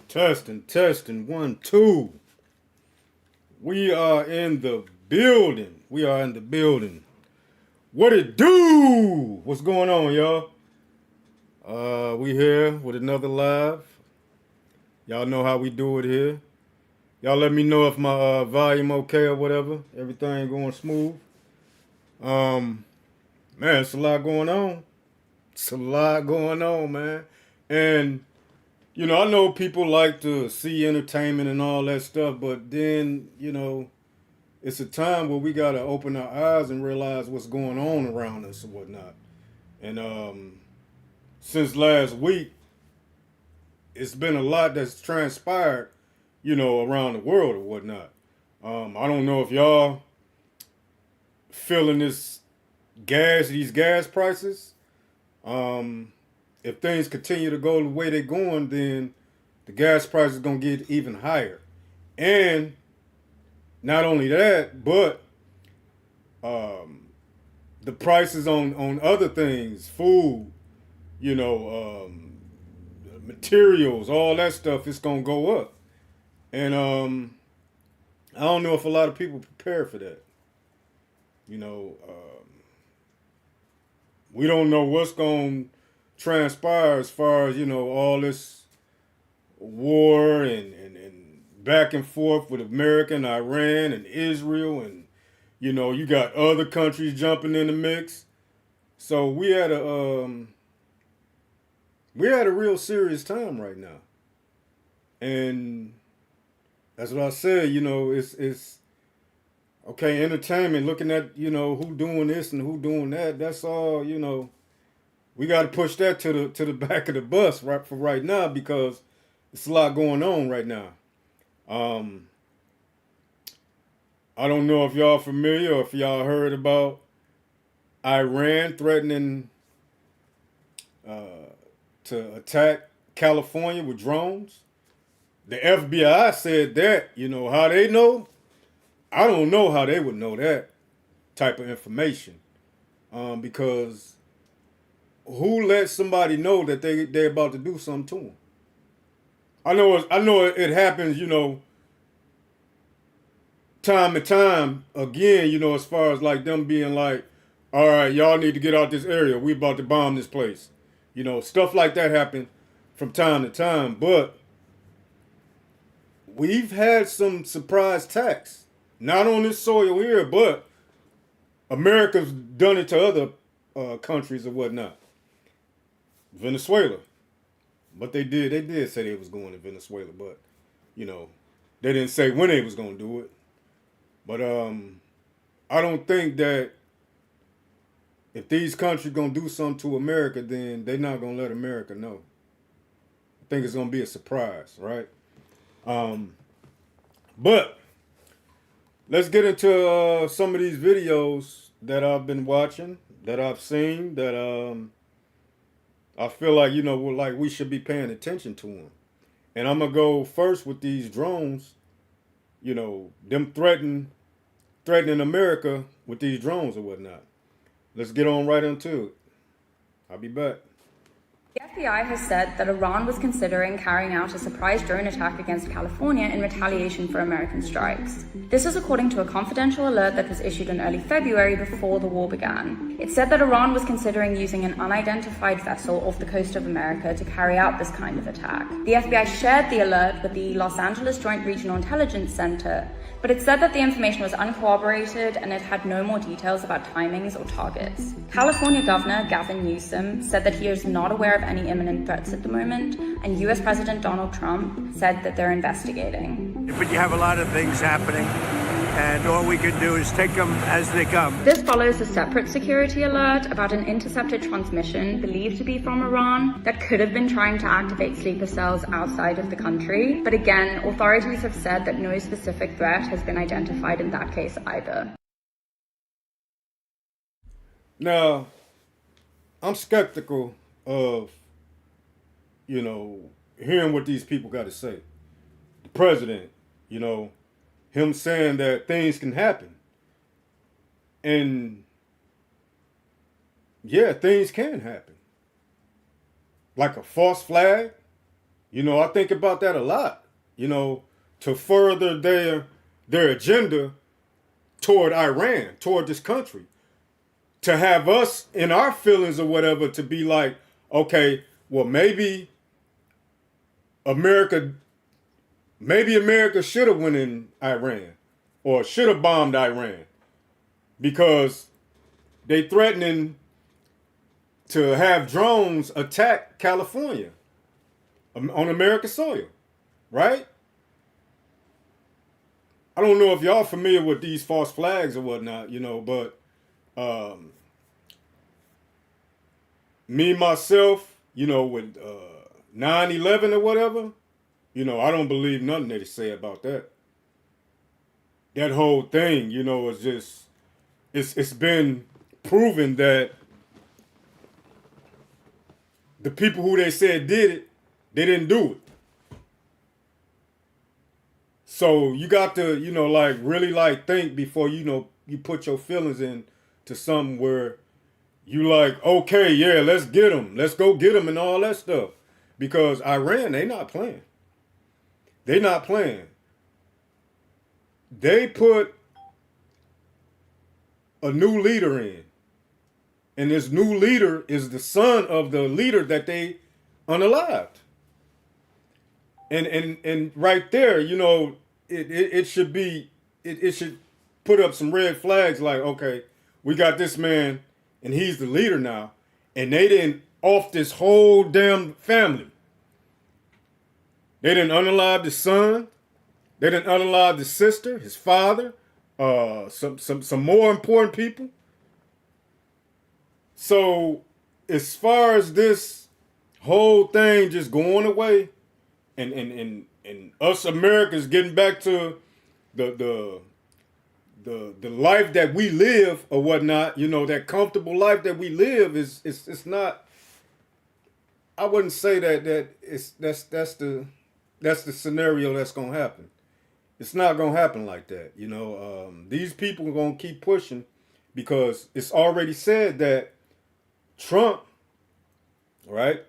Testing, testing, 1, 2. We are in the building. We are in the building. What it do? What's going on, y'all? We here with another live. Y'all know how we do it here. Y'all let me know if my volume okay or whatever. Everything going smooth. Um, Man, it's a lot going on. It's a lot going on, man. And I know people like to see entertainment and all that stuff, but then, it's a time where we got to open our eyes and realize what's going on around us and whatnot. And since last week, it's been a lot that's transpired, around the world or whatnot. I don't know if y'all feeling these gas prices. If things continue to go the way they're going, then the gas price is gonna get even higher. And not only that, but um, the prices on other things, food, you know, materials, all that stuff, it's gonna go up. And I don't know if a lot of people prepare for that. You know, we don't know what's gonna transpire as far as all this war and back and forth with America and Iran and Israel, and you got other countries jumping in the mix. So we had a real serious time right now, and that's what I said. It's okay. Entertainment, looking at who doing this and who doing that. That's all. We got to push that to the back of the bus right for right now, because it's a lot going on right now. Um, I don't know if y'all familiar or if y'all heard about Iran threatening uh, to attack California with drones. The FBI said that. How they know? I don't know how they would know that type of information. Because who lets somebody know that they're about to do something to them? I know it happens. Time and time again. As far as like them being like, all right, y'all need to get out this area. We about to bomb this place. Stuff like that happen from time to time. But we've had some surprise attacks, not on this soil here, but America's done it to other countries or whatnot. Venezuela, but they did say they was going to Venezuela, but you know they didn't say when they was going to do it. But I don't think that if these countries gonna do something to America, then they're not gonna let America know. I think it's gonna be a surprise, right? Um, but let's get into some of these videos that I've been watching, that I've seen, that I feel like like we should be paying attention to them. And I'm gonna go first with these drones. Them threatening America with these drones or whatnot. Let's get on right into it. I'll be back. The FBI has said that Iran was considering carrying out a surprise drone attack against California in retaliation for American strikes. This is according to a confidential alert that was issued in early February before the war began. It said that Iran was considering using an unidentified vessel off the coast of America to carry out this kind of attack. The FBI shared the alert with the Los Angeles Joint Regional Intelligence Center, but it said that the information was uncorroborated and it had no more details about timings or targets. California Governor Gavin Newsom said that he is not aware of any imminent threats at the moment, and US President Donald Trump said that they're investigating. But you have a lot of things happening, and all we can do is take them as they come. This follows a separate security alert about an intercepted transmission believed to be from Iran that could have been trying to activate sleeper cells outside of the country. But again, authorities have said that no specific threat has been identified in that case either. Now, I'm skeptical of, hearing what these people got to say. The president, him saying that things can happen. And yeah, things can happen. Like a false flag, You know, I think about that a lot. You know, to further their agenda toward Iran, toward this country, to have us in our feelings or whatever to be like, okay, well maybe America, should have went in Iran or should have bombed Iran because they threatening to have drones attack California on American soil, right? I don't know if y'all familiar with these false flags or whatnot, you know, but me myself, you know, with 9/11 or whatever, you know, I don't believe nothing that they say about that. That whole thing, you know, is just it's been proven that the people who they said did it, they didn't do it. So you got to, you know, like really like think before you know you put your feelings in to something where you like, okay, yeah, let's get them, let's go get them and all that stuff, because Iran, they not playing. They not playing. They put a new leader in, and this new leader is the son of the leader that they unalived. And right there, you know, it should be it should put up some red flags like, okay, we got this man and he's the leader now, and they didn't off this whole damn family. They didn't unalive the son, they didn't unalive the sister, his father, some more important people. So as far as this whole thing just going away, and us Americans getting back to the life that we live or whatnot, you know, that comfortable life that we live is it's not. I wouldn't say that that's the scenario that's gonna happen. It's not gonna happen like that. You know, these people are gonna keep pushing because it's already said that Trump, right?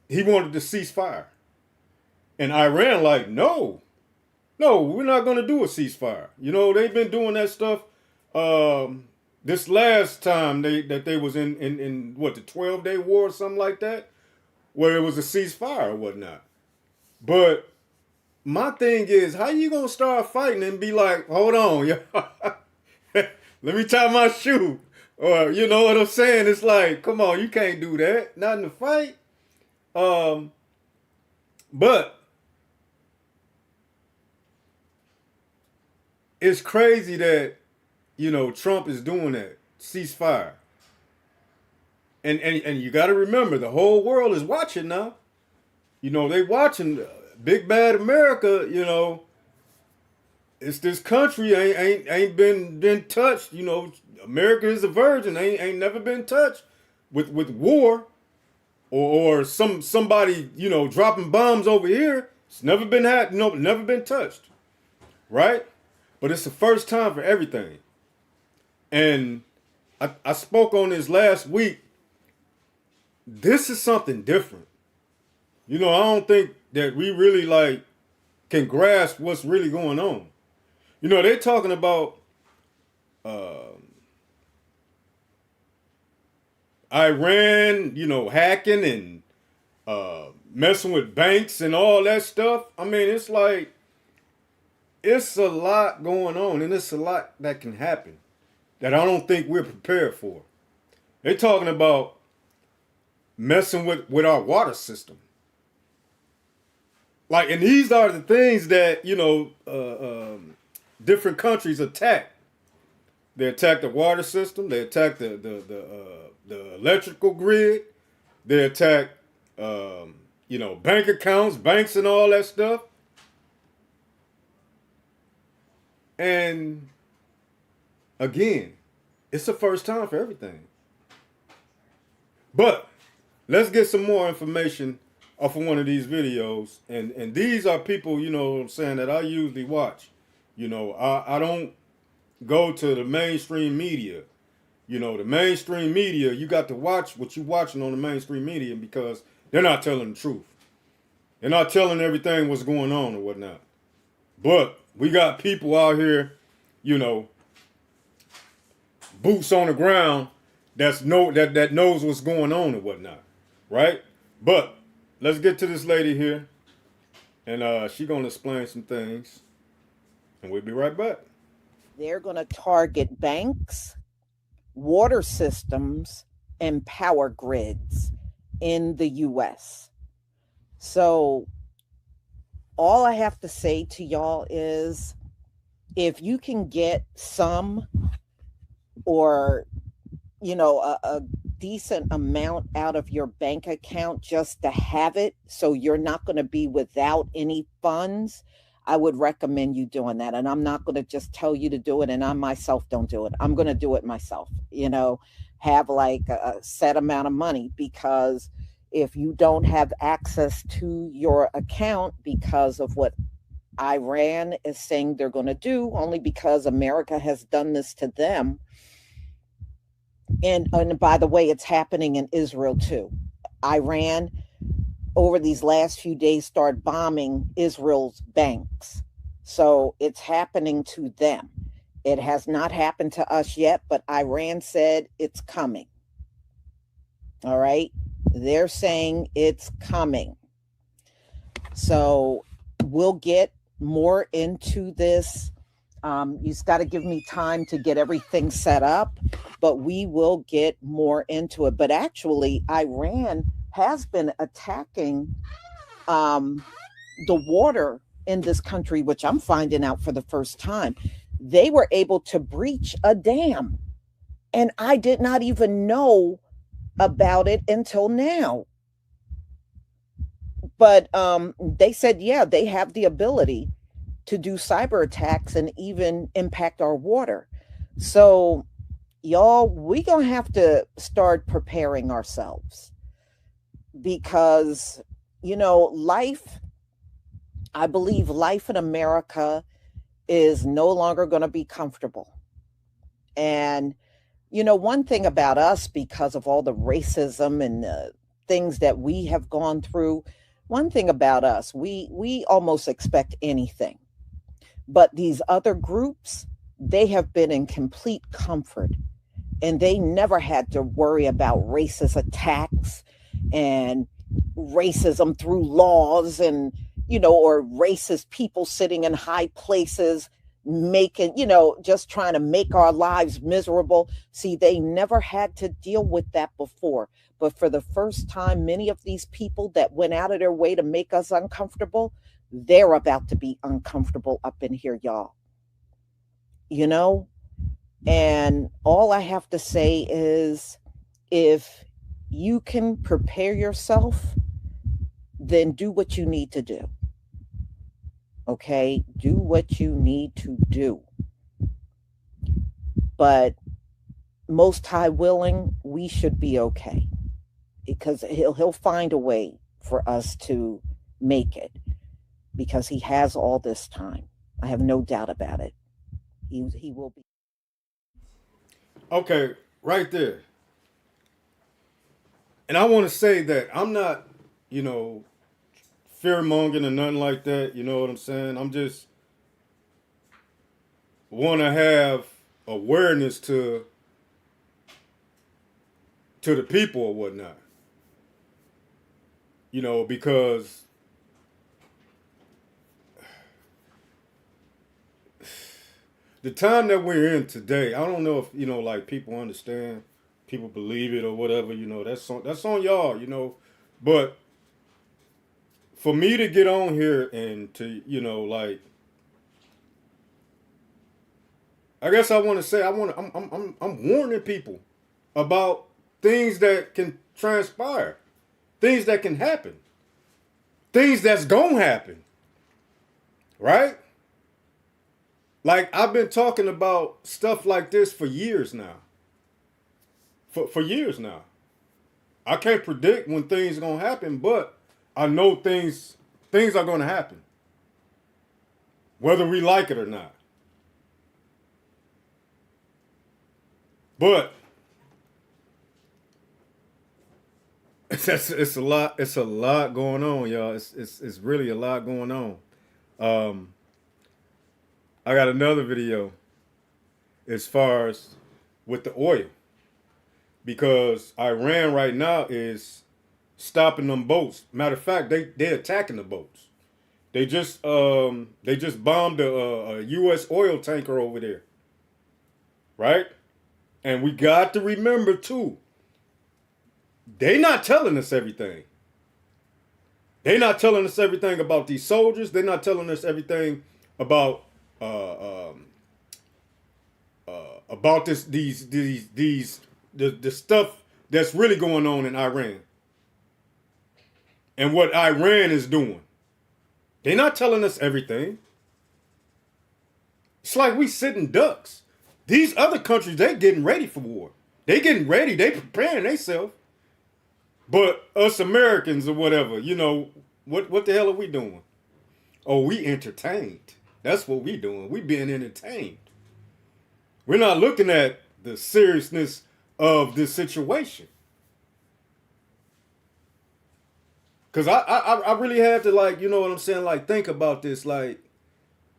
He wanted to cease fire. And Iran like, no, we're not going to do a ceasefire. You know, they've been doing that stuff. This last time that they was in what, the 12-day war or something like that, where it was a ceasefire or whatnot. But my thing is, how you going to start fighting and be like, hold on, let me tie my shoe. Or, you know what I'm saying? It's like, come on, you can't do that. Not in the fight. But it's crazy that, you know, Trump is doing that ceasefire, and you got to remember the whole world is watching now. You know, they watching Big Bad America. You know, it's this country ain't been touched. You know, America is a virgin. Ain't never been touched with war. Or somebody, you know, dropping bombs over here. It's never been never been touched, right? But it's the first time for everything. And I spoke on this last week. This is something different. You know, I don't think that we really like can grasp what's really going on. You know, they're talking about Iran, you know, hacking and messing with banks and all that stuff. I mean, it's like, it's a lot going on, and it's a lot that can happen that I don't think we're prepared for. They're talking about messing with our water system. Like, and these are the things that, you know, different countries attack. They attack the water system. They attack the electrical grid. They attack, you know, bank accounts, banks, and all that stuff. And again, it's the first time for everything. But let's get some more information off of one of these videos. And these are people, you know what I'm saying, that I usually watch. You know, I don't go to the mainstream media. The mainstream media, you got to watch what you're watching on the mainstream media because they're not telling the truth. They're not telling everything what's going on or whatnot. But we got people out here, boots on the ground that knows what's going on and whatnot, right? But let's get to this lady here, and she's gonna explain some things, and we'll be right back. They're going to target banks, water systems, and power grids in the U.S. So all I have to say to y'all is if you can get some or, a decent amount out of your bank account just to have it so you're not going to be without any funds, I would recommend you doing that. And I'm not going to just tell you to do it and I myself don't do it. I'm going to do it myself, have like a set amount of money, because if you don't have access to your account because of what Iran is saying they're going to do, only because America has done this to them. And by the way, it's happening in Israel too. Iran, over these last few days, started bombing Israel's banks. So it's happening to them. It has not happened to us yet, but Iran said it's coming. All right. They're saying it's coming. So we'll get more into this. You've got to give me time to get everything set up, but we will get more into it. But actually, Iran has been attacking the water in this country, which I'm finding out for the first time. They were able to breach a dam, and I did not even know about it until now. But they said, yeah, they have the ability to do cyber attacks and even impact our water. So, y'all, we're going to have to start preparing ourselves because, I believe life in America is no longer going to be comfortable. And, one thing about us, because of all the racism and things that we have gone through, one thing about us, we almost expect anything. But these other groups, they have been in complete comfort, and they never had to worry about racist attacks and racism through laws and, or racist people sitting in high places making, just trying to make our lives miserable. See, they never had to deal with that before. But for the first time, many of these people that went out of their way to make us uncomfortable, they're about to be uncomfortable up in here, y'all. And all I have to say is if you can prepare yourself, then do what you need to do. Okay? Do what you need to do. But most high willing, we should be okay. Because he'll find a way for us to make it. Because he has all this time. I have no doubt about it. He will be. Okay, right there. And I want to say that I'm not, fear-mongering or nothing like that. You know what I'm saying? I'm just want to have awareness to the people or whatnot. Because the time that we're in today, I don't know if, like people understand, people believe it or whatever, that's on y'all, but for me to get on here and to, I guess I want to say, I'm warning people about things that can transpire, things that can happen, things that's gonna happen, right? Like, I've been talking about stuff like this for years now. For years now. I can't predict when things are going to happen, but I know things are going to happen. Whether we like it or not. But It's a lot. It's a lot going on, y'all. It's really a lot going on. Um, I got another video as far as with the oil because Iran right now is stopping them boats. Matter of fact, they attacking the boats. They just bombed a U.S. oil tanker over there, right? And we got to remember too, they not telling us everything. They not telling us everything about these soldiers. They're not telling us everything about about the stuff that's really going on in Iran and what Iran is doing. They're not telling us everything. It's like we sitting ducks. These other countries, they getting ready for war. They getting ready. They preparing themselves. But us Americans or whatever, you know, what the hell are we doing? Oh, we entertained. That's what we doing. We being entertained. We're not looking at the seriousness of this situation. Cause I really had to, like, you know what I'm saying, like, think about this. Like,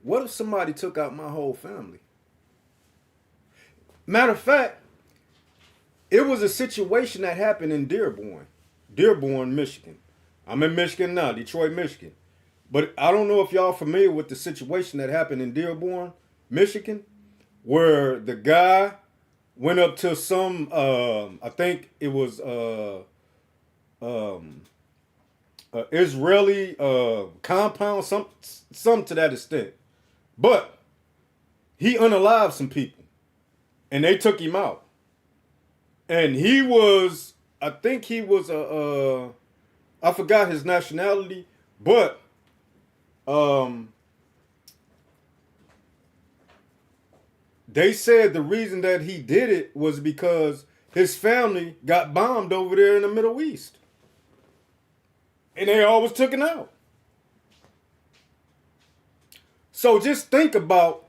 what if somebody took out my whole family? Matter of fact, it was a situation that happened in Dearborn, Michigan. I'm in Michigan now, Detroit, Michigan. But I don't know if y'all familiar with the situation that happened in Dearborn, Michigan, where the guy went up to some, I think it was Israeli compound, some to that extent. But he unalived some people, and they took him out. And he was, I think he was I forgot his nationality, but they said the reason that he did it was because his family got bombed over there in the Middle East. And they always took him out. So just think about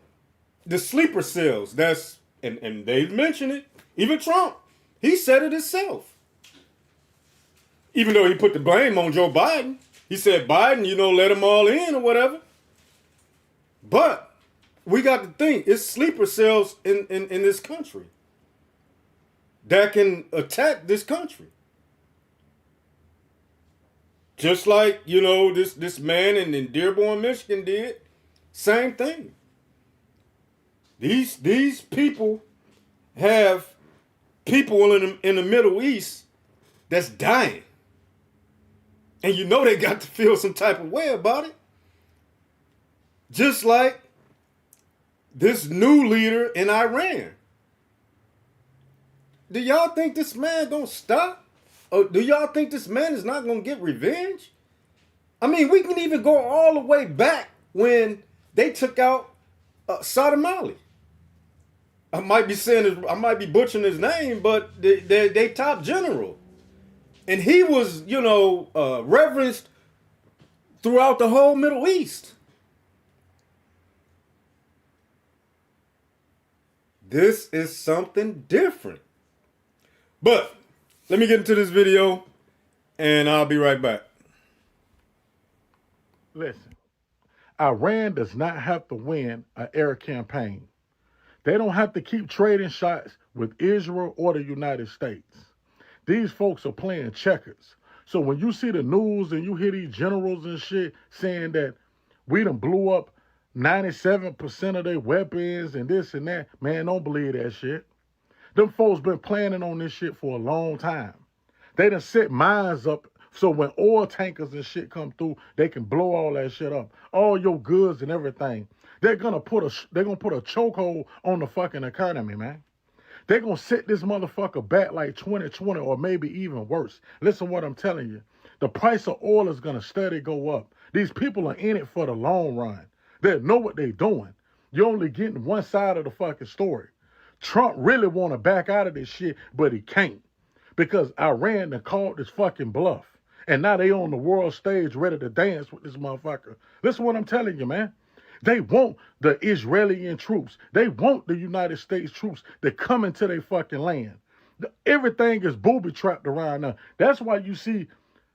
the sleeper cells. That's and they mentioned it. Even Trump, he said it himself. Even though he put the blame on Joe Biden. He said, Biden, you know, let them all in or whatever. But we got to think, it's sleeper cells in this country that can attack this country. Just like, you know, this man in Dearborn, Michigan did. Same thing. These people have people in the Middle East that's dying. And you know they got to feel some type of way about it. Just like this new leader in Iran. Do y'all think this man gonna stop? Or do y'all think this man is not gonna get revenge? I mean, we can even go all the way back when they took out Saddam Ali. I might be butchering his name, but they top general. And he was, you know, reverenced throughout the whole Middle East. This is something different. But let me get into this video and I'll be right back. Listen, Iran does not have to win an air campaign. They don't have to keep trading shots with Israel or the United States. These folks are playing checkers. So when you see the news and you hear these generals and shit saying that we done blew up 97% of their weapons and this and that, man, don't believe that shit. Them folks been planning on this shit for a long time. They done set mines up so when oil tankers and shit come through, they can blow all that shit up. All your goods and everything. They're gonna put a chokehold on the fucking economy, man. They're gonna set this motherfucker back like 2020 or maybe even worse. Listen what I'm telling you. The price of oil is gonna steady go up. These people are in it for the long run. They know what they're doing. You're only getting one side of the fucking story. Trump really want to back out of this shit, but he can't. Because Iran done called this fucking bluff. And now they on the world stage ready to dance with this motherfucker. Listen what I'm telling you, man. They want the Israeli troops. They want the United States troops to come into their fucking land. Everything is booby trapped around now. That's why you see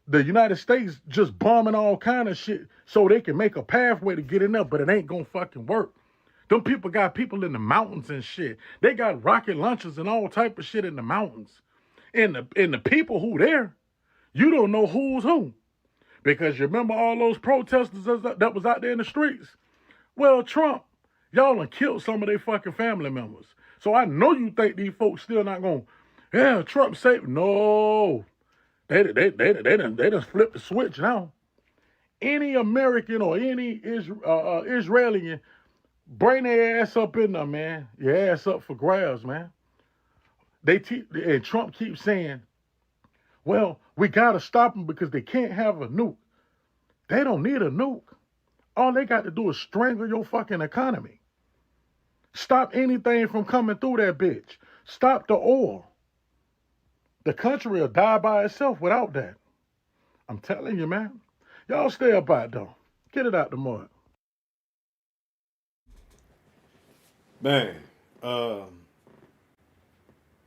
the United States just bombing all kind of shit so they can make a pathway to get in there, but it ain't gonna fucking work. Them people got people in the mountains and shit. They got rocket launchers and all type of shit in the mountains. And the people who there, you don't know who's who. Because you remember all those protesters that was out there in the streets? Well, Trump, y'all done killed some of their fucking family members. So I know you think these folks still not going, yeah, Trump safe. No. They done flipped the switch now. Any American or any Israeli, bring their ass up in there, man. Your ass up for grabs, man. And Trump keeps saying, well, we got to stop them because they can't have a nuke. They don't need a nuke. All they got to do is strangle your fucking economy. Stop anything from coming through that bitch. Stop the oil. The country will die by itself without that. I'm telling you, man. Y'all stay up out there. Get it out the mud. Man, and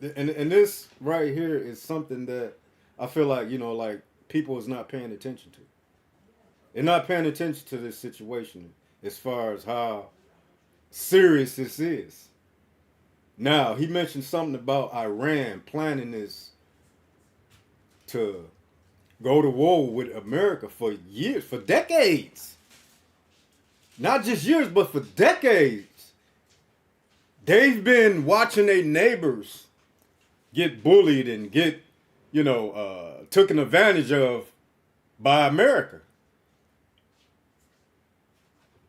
this right here is something that I feel like, like people is not paying attention to. They're not paying attention to this situation as far as how serious this is. Now, he mentioned something about Iran planning this to go to war with America for years, for decades. Not just years, but for decades. They've been watching their neighbors get bullied and get, taken advantage of by America.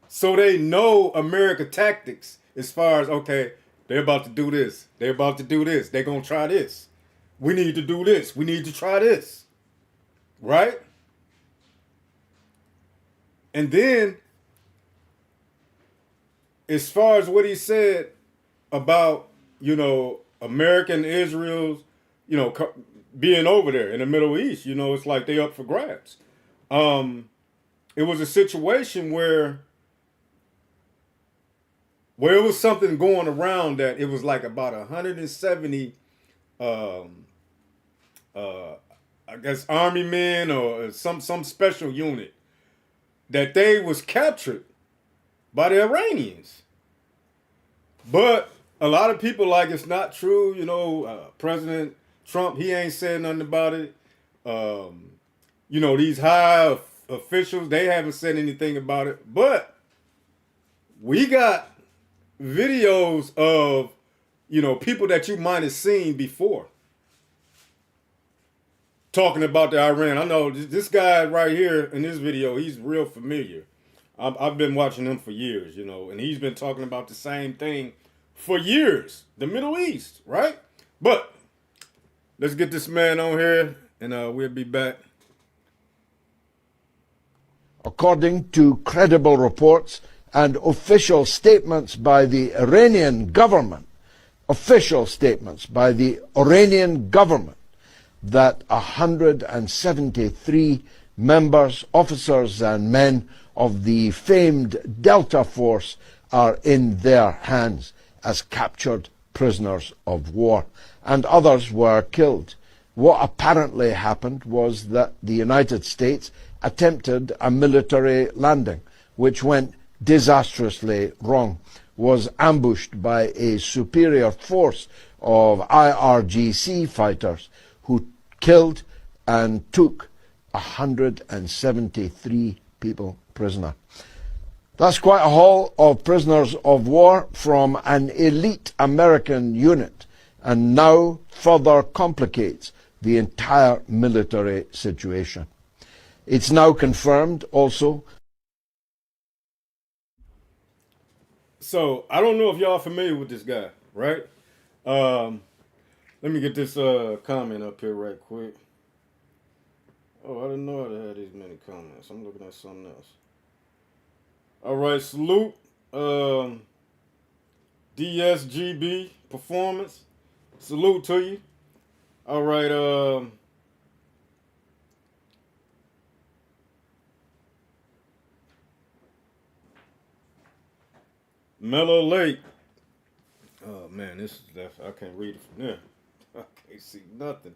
So they know America tactics as far as, okay, they're about to do this. They're about to do this. They're going to try this. We need to do this. We need to try this. Right? And then, as far as what he said about, America and Israel's, being over there in the Middle East, it's like they up for grabs. It was a situation where it was something going around that it was like about 170, I guess, army men or some special unit that they was captured by the Iranians. But a lot of people like it's not true. President Trump, he ain't said nothing about it. These high officials, they haven't said anything about it. But we got videos of, people that you might have seen before talking about the Iran. I know this guy right here in this video, he's real familiar. I've been watching him for years, and he's been talking about the same thing for years. The Middle East, right? But let's get this man on here, and we'll be back. According to credible reports and official statements by the Iranian government, that 173 members, officers and men of the famed Delta Force are in their hands as captured prisoners of war, and others were killed. What apparently happened was that the United States attempted a military landing, which went disastrously wrong, was ambushed by a superior force of IRGC fighters who killed and took 173 people prisoner. That's quite a haul of prisoners of war from an elite American unit, and now further complicates the entire military situation. It's now confirmed also. So, I don't know if y'all familiar with this guy, right? Let me get this comment up here right quick. Oh, I didn't know I had these many comments. I'm looking at something else. All right, salute DSGB Performance. Salute to you. All right, Mellow Lake. Oh man, this is I can't read it from there. I can't see nothing.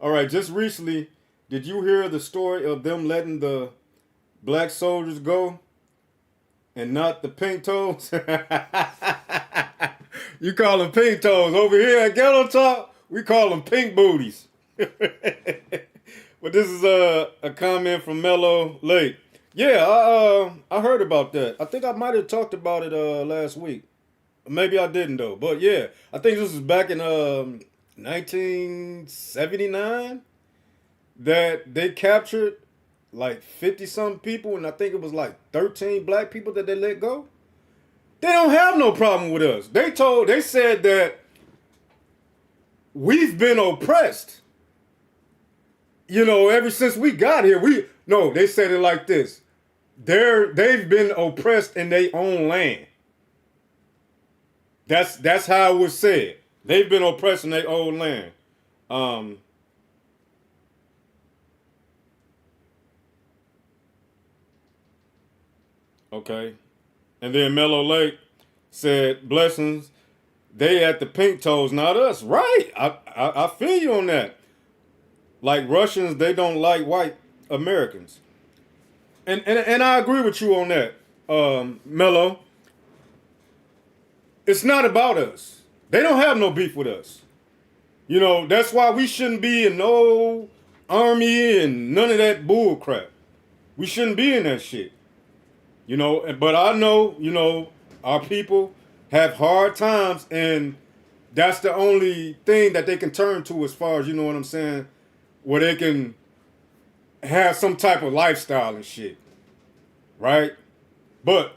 All right, just recently, did you hear the story of them letting the black soldiers go and not the pink toes? You call them pink toes. Over here at Ghetto Talk, we call them pink booties. But this is a comment from Mellow Lake. Yeah, I heard about that. I think I might have talked about it last week. Maybe I didn't though. But yeah, I think this was back in 1979 that they captured like 50 some people, and I think it was like 13 black people that they let go. They don't have no problem with us. They said that we've been oppressed. You know, ever since we got here, they said it like this. They've been oppressed in their own land. That's how it was said. They've been oppressed in their own land. Okay. And then Mellow Lake said, blessings, they at the pink toes, not us. Right. I feel you on that. Like Russians, they don't like white Americans. And I agree with you on that, Mellow. It's not about us. They don't have no beef with us. You know, that's why we shouldn't be in no army and none of that bull crap. We shouldn't be in that shit. You know, but I know, you know, our people have hard times, and that's the only thing that they can turn to as far as, you know what I'm saying, where they can have some type of lifestyle and shit. Right? But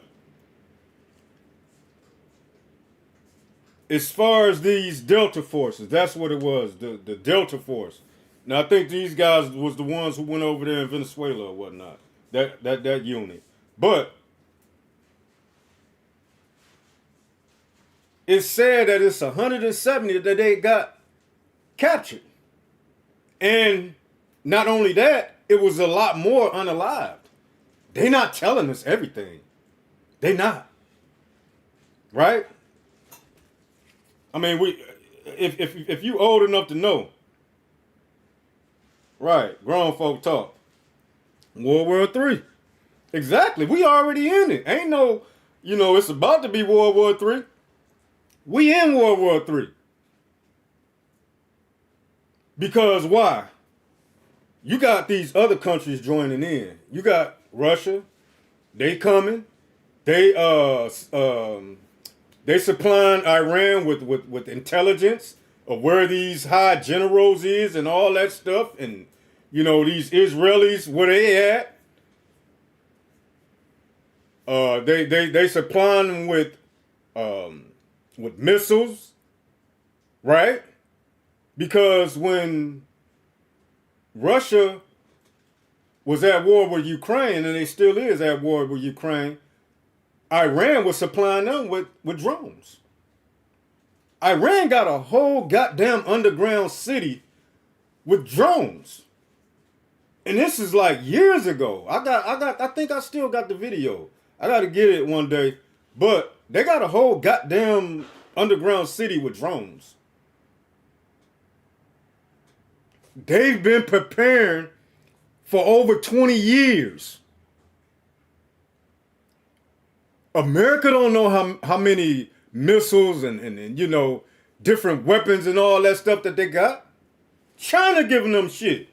as far as these Delta forces, that's what it was, the Delta Force. Now, I think these guys was the ones who went over there in Venezuela or whatnot, that unit. But it's said that it's 170 that they got captured. And not only that, it was a lot more unalived. They not telling us everything. They not. Right? I mean, if you old enough to know, right? Grown folk talk. World War III. Exactly. We already in it. Ain't no, you know, it's about to be World War III. We in World War III. Because why? You got these other countries joining in. You got Russia. They coming. They supplying Iran with intelligence of where these high generals is and all that stuff, and you know these Israelis where they at. They supplying them with missiles, right? Because when Russia was at war with Ukraine, and they still is at war with Ukraine, Iran was supplying them with drones. Iran got a whole goddamn underground city with drones. And this is like years ago. I think I still got the video. I gotta get it one day. But they got a whole goddamn underground city with drones. They've been preparing for over 20 years. America don't know how many missiles and you know, different weapons and all that stuff that they got. China giving them shit.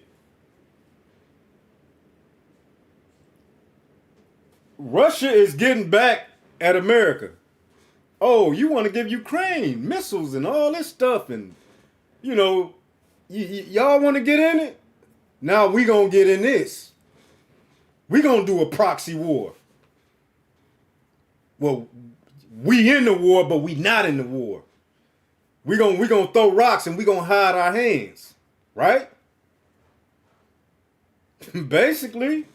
Russia is getting back at America. Oh, you want to give Ukraine missiles and all this stuff, and you know, y'all want to get in it? Now we gonna get in this. We gonna do a proxy war. Well, we in the war, but we not in the war. We gonna throw rocks and we gonna hide our hands, right? Basically,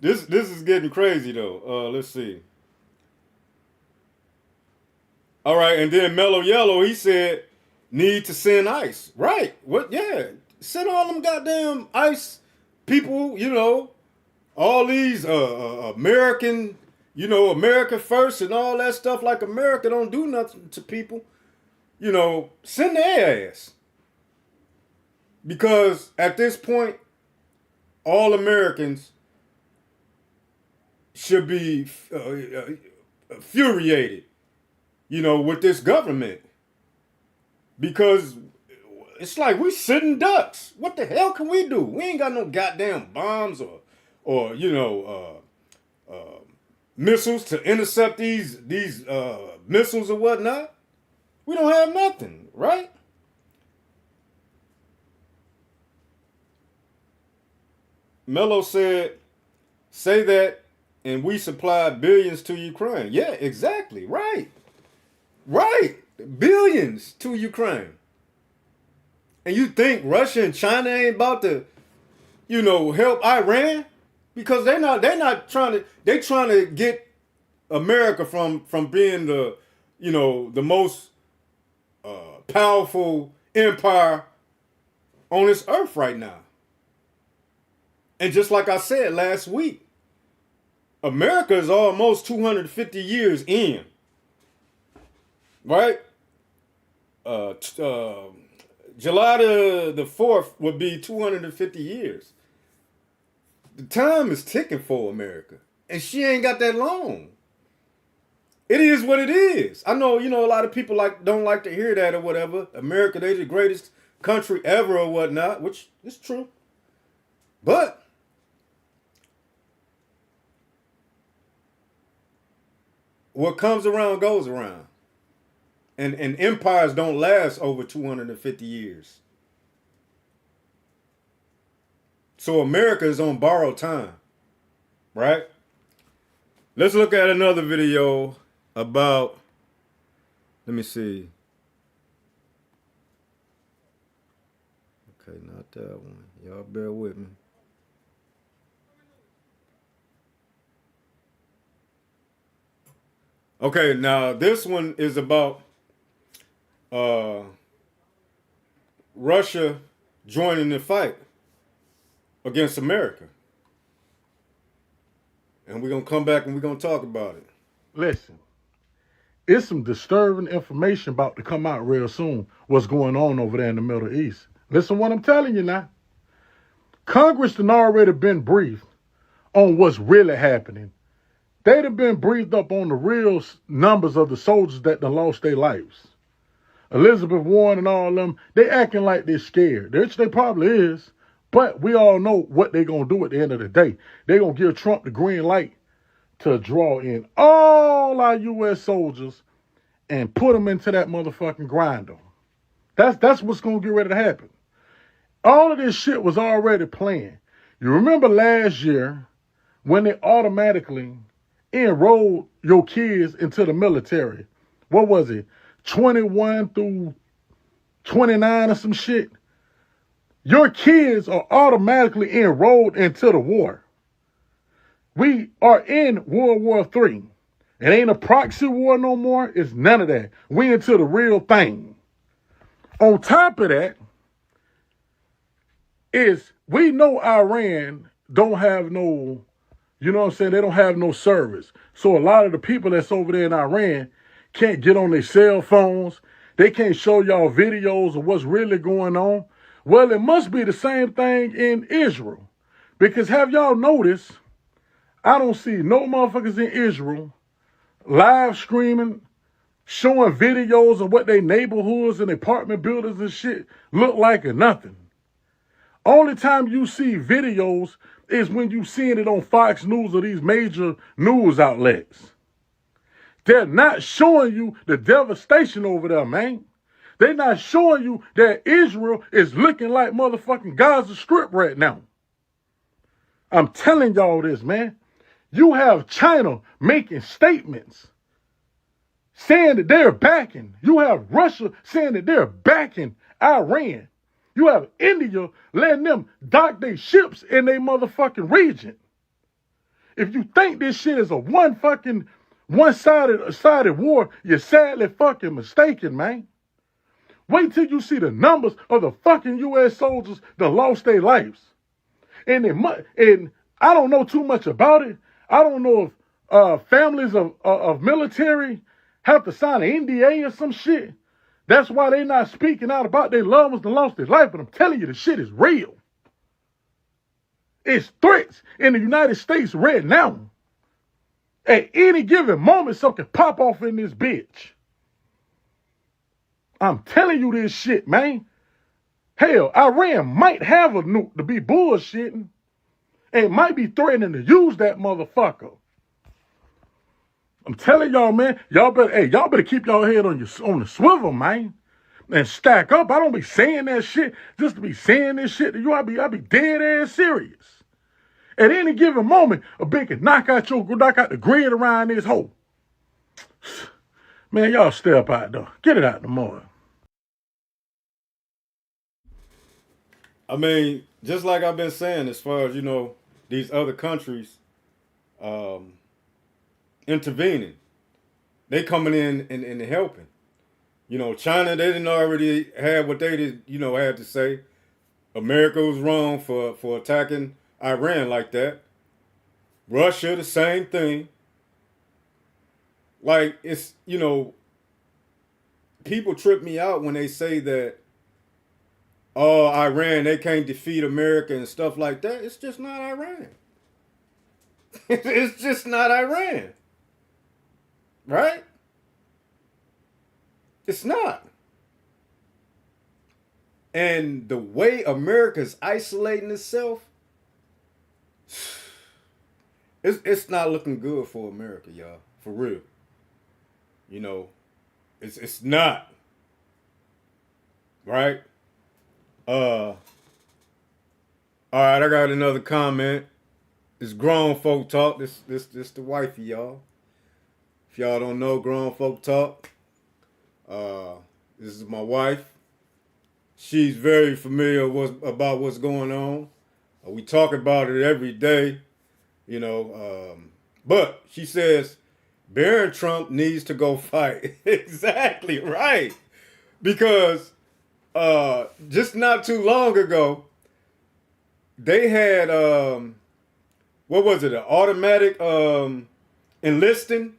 this is getting crazy though. Let's see. All right, and then Mellow Yellow, he said, need to send ICE. Right? What? Yeah, send all them goddamn ICE people. You know, all these American, you know, America first and all that stuff. Like America don't do nothing to people. send their ass. Because at this point, all Americans should be infuriated, with this government. Because it's like we sitting ducks. What the hell can we do? We ain't got no goddamn bombs or missiles to intercept these missiles or whatnot. We don't have nothing, right? Mello said, say that and we supply billions to Ukraine. Yeah, exactly. Right. Right. Billions to Ukraine. And you think Russia and China ain't about to, help Iran? Because they're not trying to get America from being the, the most powerful empire on this earth right now. And just like I said last week, America is almost 250 years in. Right? July the 4th would be 250 years. The time is ticking for America. And she ain't got that long. It is what it is. I know, a lot of people don't like to hear that or whatever. America, they're the greatest country ever or whatnot, which is true. But what comes around goes around. And empires don't last over 250 years. So America is on borrowed time. Right? Let's look at another video about, let me see. Okay, not that one. Y'all bear with me. Okay, now this one is about Russia joining the fight against America. And we're going to come back and we're going to talk about it. Listen, it's some disturbing information about to come out real soon, what's going on over there in the Middle East. Listen what I'm telling you now. Congress had already been briefed on what's really happening. They'd have been briefed up on the real numbers of the soldiers that done lost their lives. Elizabeth Warren and all of them, they acting like they're scared, which they probably is. But we all know what they're going to do at the end of the day. They're going to give Trump the green light to draw in all our U.S. soldiers and put them into that motherfucking grinder. That's what's going to get ready to happen. All of this shit was already planned. You remember last year when they automatically enrolled your kids into the military? What was it? 21 through 29 or some shit? Your kids are automatically enrolled into the war. We are in World War III. It ain't a proxy war no more. It's none of that. We into the real thing. On top of that, is we know Iran don't have no, they don't have no service. So a lot of the people that's over there in Iran can't get on their cell phones. They can't show y'all videos of what's really going on. Well, it must be the same thing in Israel. Because have y'all noticed, I don't see no motherfuckers in Israel live streaming, showing videos of what their neighborhoods and apartment buildings and shit look like or nothing. Only time you see videos is when you seeing it on Fox News or these major news outlets. They're not showing you the devastation over there, man. They're not showing you that Israel is looking like motherfucking Gaza Strip right now. I'm telling y'all this, man. You have China making statements saying that they're backing. You have Russia saying that they're backing Iran. You have India letting them dock their ships in their motherfucking region. If you think this shit is a one-sided war, you're sadly fucking mistaken, man. Wait till you see the numbers of the fucking U.S. soldiers that lost their lives. And I don't know too much about it. I don't know if families of military have to sign an NDA or some shit That's why they not speaking out about their loved ones that lost their life. But I'm telling you, the shit is real. It's threats in the United States right now. At any given moment, something can pop off in this bitch. I'm telling you this shit, man. Hell, Iran might have a nuke to be bullshitting and might be threatening to use that motherfucker. I'm telling y'all, man, y'all better keep y'all head on the swivel, man, and stack up. I don't be saying that shit just to be saying this shit to you. I be dead ass serious. At any given moment, a bitch can knock out the grid around this hole. Man, y'all step out though. Get it out the mud. I mean, just like I've been saying, as far as, you know, these other countries intervening, they coming in and helping. You know, China, they didn't already have what they did, you know, had to say. America was wrong for attacking Iran like that. Russia, the same thing. Like, it's, you know, people trip me out when they say that, oh, Iran, they can't defeat America and stuff like that. It's just not Iran. It's just not Iran. Right? It's not. And the way America's isolating itself, it's not looking good for America, y'all. For real. You know, it's not. Right? All right, I got another comment. It's grown folk talk. This the wifey, y'all. If y'all don't know grown folk talk, this is my wife. She's very familiar about what's going on. We talk about it every day, you know. But she says Barron Trump needs to go fight. Exactly right, because just not too long ago, they had what was it? An automatic enlisting,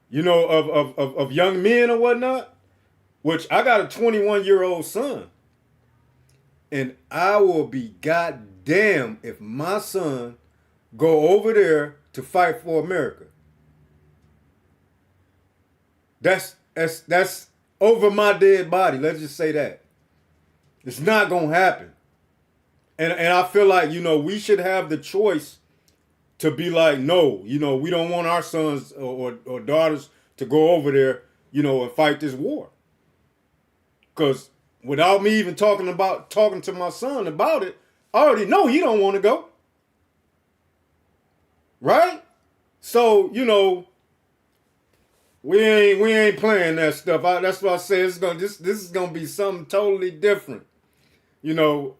you know, of young men or whatnot. Which I got a 21-year-old son, and I will be goddamn if my son go over there to fight for America. That's over my dead body. Let's just say that. It's not gonna happen. And I feel like, you know, we should have the choice to be like, no, you know, we don't want our sons or daughters to go over there, you know, and fight this war. Because without me even talking to my son about it, I already know he don't want to go. Right? So, you know, we ain't playing that stuff. That's what I say. This is gonna be something totally different. You know,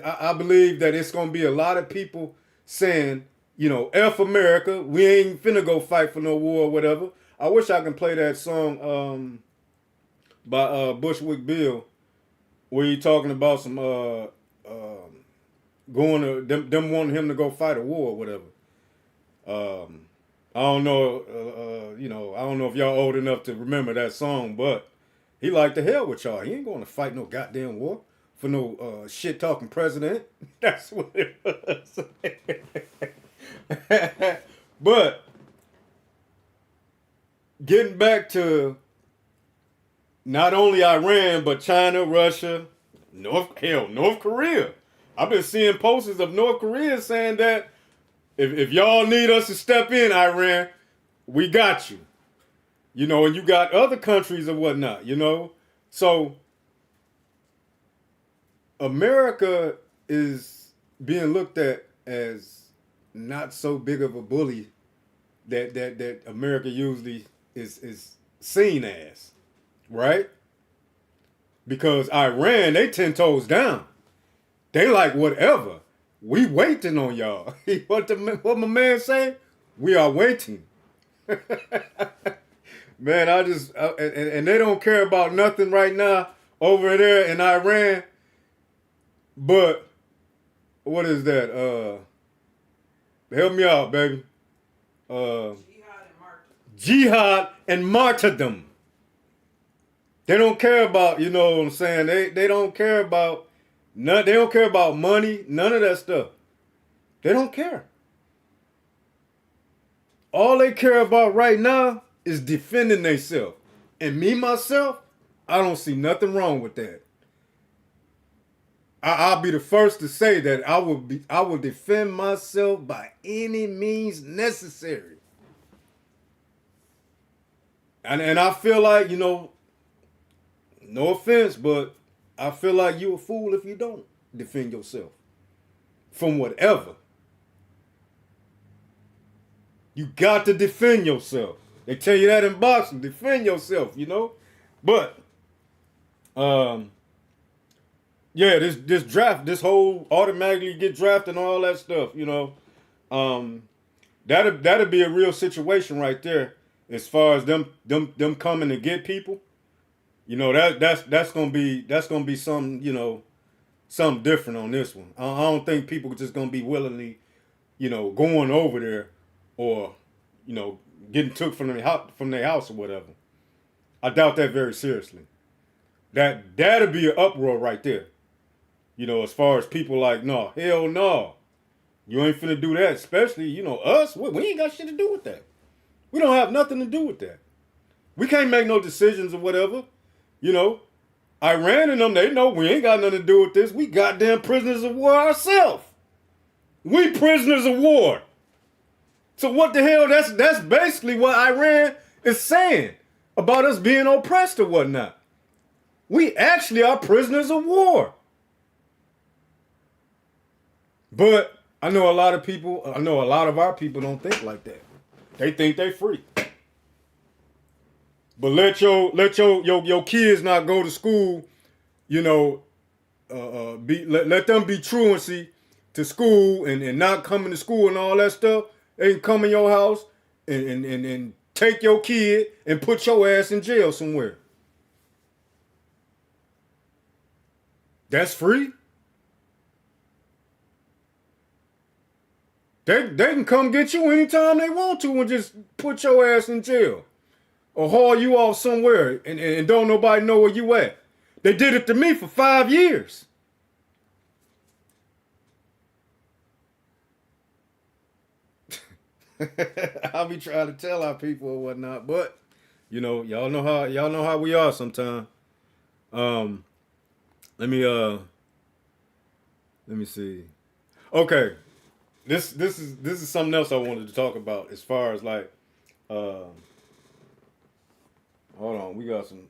I believe that it's gonna be a lot of people saying, you know, F America, we ain't finna go fight for no war or whatever. I wish I can play that song by Bushwick Bill, where he talking about some going to them wanting him to go fight a war or whatever. I don't know, you know, I don't know if y'all old enough to remember that song, but he like the hell with y'all. He ain't going to fight no goddamn war for no shit talking president. That's what it was. But getting back to not only Iran, but China, Russia, North Korea. I've been seeing posters of North Korea saying that if y'all need us to step in, Iran, we got you. You know, and you got other countries or whatnot, you know. So America is being looked at as not so big of a bully that America usually is seen as. Right? Because Iran, they 10 toes down. They like whatever. We waiting on y'all. What my man say? We are waiting. Man, and they don't care about nothing right now over there in Iran. But what is that? Help me out, baby. Jihad and martyrdom. They don't care about, you know what I'm saying? They don't care about none. They don't care about money. None of that stuff. They don't care. All they care about right now is defending themselves. And me myself, I don't see nothing wrong with that. I'll be the first to say that I will defend myself by any means necessary. And I feel like, you know, no offense, but I feel like you a fool if you don't defend yourself from whatever. You got to defend yourself. They tell you that in boxing, defend yourself, you know? But yeah, this draft, this whole automatically get drafted and all that stuff, you know. That'd be a real situation right there as far as them coming to get people. You know, that's gonna be something, you know, something different on this one. I don't think people are just gonna be willingly, you know, going over there or, you know, getting took from their house or whatever. I doubt that very seriously. That'd be an uproar right there. You know, as far as people like, no, hell no. You ain't finna do that. Especially, you know, us, we ain't got shit to do with that. We don't have nothing to do with that. We can't make no decisions or whatever. You know, Iran and them, they know we ain't got nothing to do with this. We goddamn prisoners of war ourselves. We prisoners of war. So what the hell, that's basically what Iran is saying about us being oppressed or whatnot. We actually are prisoners of war. But I know a lot of our people don't think like that. They think they free. But let your kids not go to school, you know, let them be truancy to school and not coming to school and all that stuff. They can come in your house and take your kid and put your ass in jail somewhere. That's free. They can come get you anytime they want to and just put your ass in jail. Or haul you off somewhere and don't nobody know where you at. They did it to me for 5 years. I'll be trying to tell our people or whatnot, but you know, y'all know how we are sometimes. Let me see. Okay. This is something else I wanted to talk about as far as like hold on, we got some.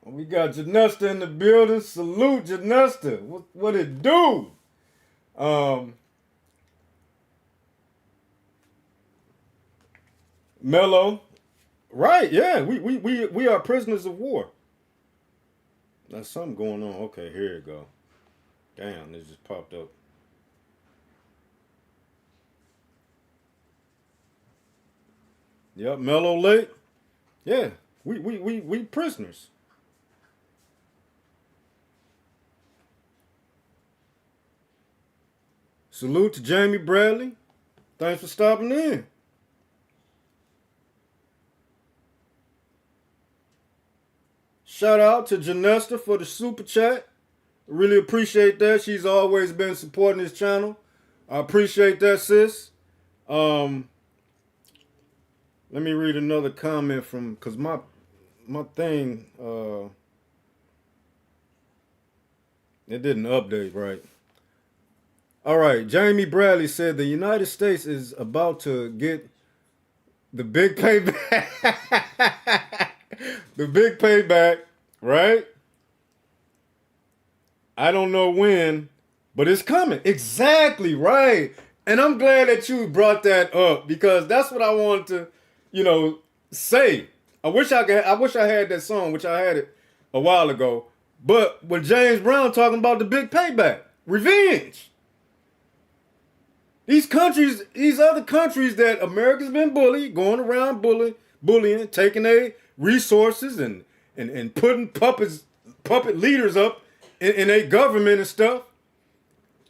We got Janesta in the building. Salute, Janesta. What it do? Mello. Right, yeah. We are prisoners of war. There's something going on. Okay, here you go. Damn, this just popped up. Yep, Mellow Lake. Yeah, we prisoners. Salute to Jamie Bradley. Thanks for stopping in. Shout out to Janesta for the super chat. Really appreciate that. She's always been supporting this channel. I appreciate that, sis. Let me read another comment from, cause my thing it didn't update right. All right, Jamie Bradley said the United States is about to get the big payback. The big payback, right? I don't know when, but it's coming. Exactly, right. And I'm glad that you brought that up because that's what I wanted to, you know, say. I wish I had that song, which I had it a while ago. But when James Brown talking about the big payback, revenge. These other countries that America's been bullied, going around bullying, taking their resources and putting puppet leaders up in a government and stuff.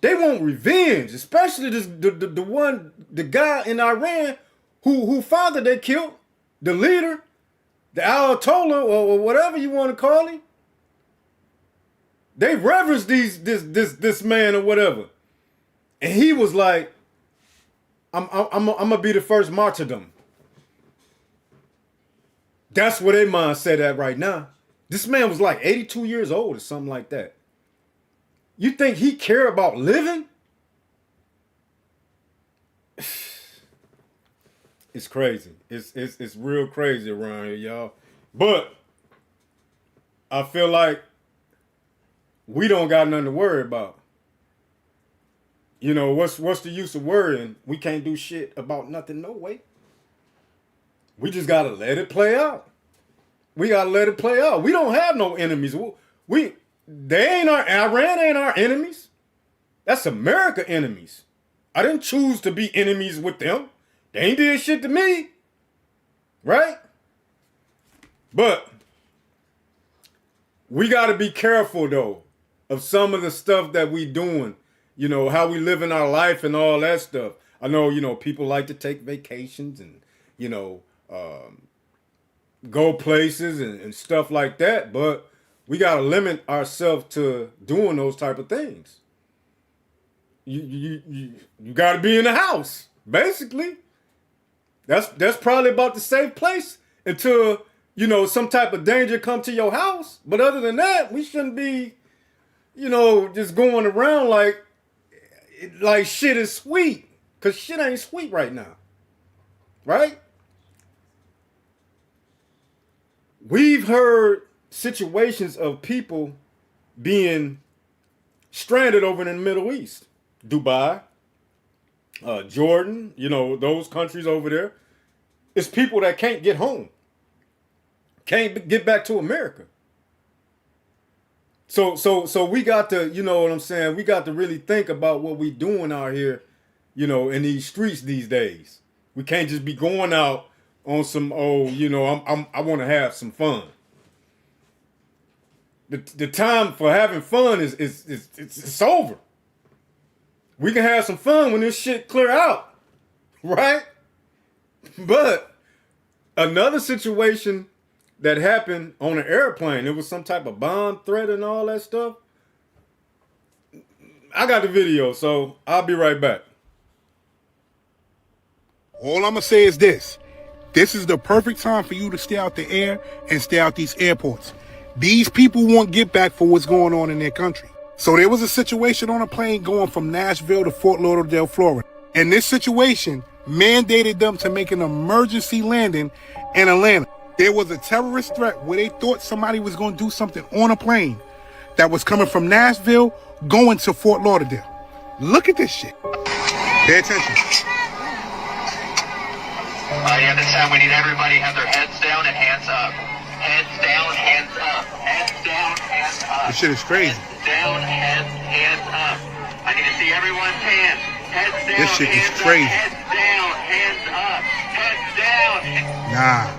They want revenge, especially the guy in Iran who father they killed, the leader, the Ayatollah or whatever you want to call him. They reverence this man or whatever, and he was like, I'm gonna be the first martyrdom. That's where their mind set at right now. This man was like 82 years old or something like that. You think he care about living? It's crazy. It's real crazy around here, y'all. But I feel like we don't got nothing to worry about. You know, what's the use of worrying? We can't do shit about nothing, no way. We just gotta let it play out. We gotta let it play out. We don't have no enemies. Iran ain't our enemies. That's America enemies. I didn't choose to be enemies with them. They ain't did shit to me. Right? But we gotta be careful though of some of the stuff that we doing. You know, how we live in our life and all that stuff. I know, you know, people like to take vacations and, you know, go places and stuff like that, but we got to limit ourselves to doing those type of things. You got to be in the house, basically. That's probably about the safe place until, you know, some type of danger come to your house. But other than that, we shouldn't be, you know, just going around like shit is sweet. Because shit ain't sweet right now. Right? We've heard situations of people being stranded over in the Middle East. Dubai, Jordan, you know, those countries over there. It's people that can't get home. Can't get back to America. So we got to, you know what I'm saying? We got to really think about what we doing out here, you know, in these streets these days. We can't just be going out on some, you know, I want to have some fun. The time for having fun it's over. We can have some fun when this shit clear out, right? But another situation that happened on an airplane, it was some type of bomb threat and all that stuff. I got the video, so I'll be right back. All I'm going to say is this. This is the perfect time for you to stay out the air and stay out these airports. These people won't get back for what's going on in their country. So there was a situation on a plane going from Nashville to Fort Lauderdale, Florida. And this situation mandated them to make an emergency landing in Atlanta. There was a terrorist threat where they thought somebody was going to do something on a plane that was coming from Nashville going to Fort Lauderdale. Look at this shit. Pay attention. Yeah, this time we need everybody to have their heads down and hands up. Heads down, hands up. Heads down, hands up. This shit is crazy. Heads down, hands up. I need to see everyone's hands. Heads down, this shit is hands crazy. Up. Heads down, hands up. Heads down. Nah.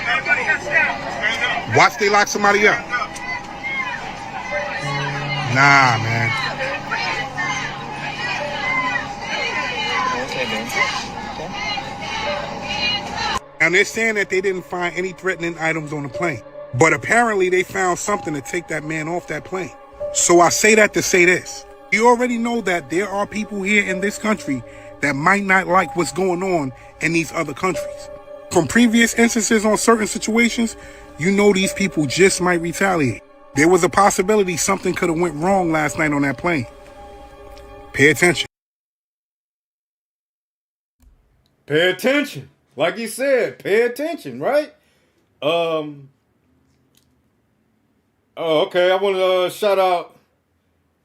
Everybody heads down. Watch they lock somebody up. Nah, man. Now they're saying that they didn't find any threatening items on the plane. But apparently they found something to take that man off that plane. So I say that to say this. You already know that there are people here in this country that might not like what's going on in these other countries. From previous instances on certain situations, you know these people just might retaliate. There was a possibility something could have went wrong last night on that plane. Pay attention. Pay attention. Like he said, pay attention, right? Oh, okay. I want to shout out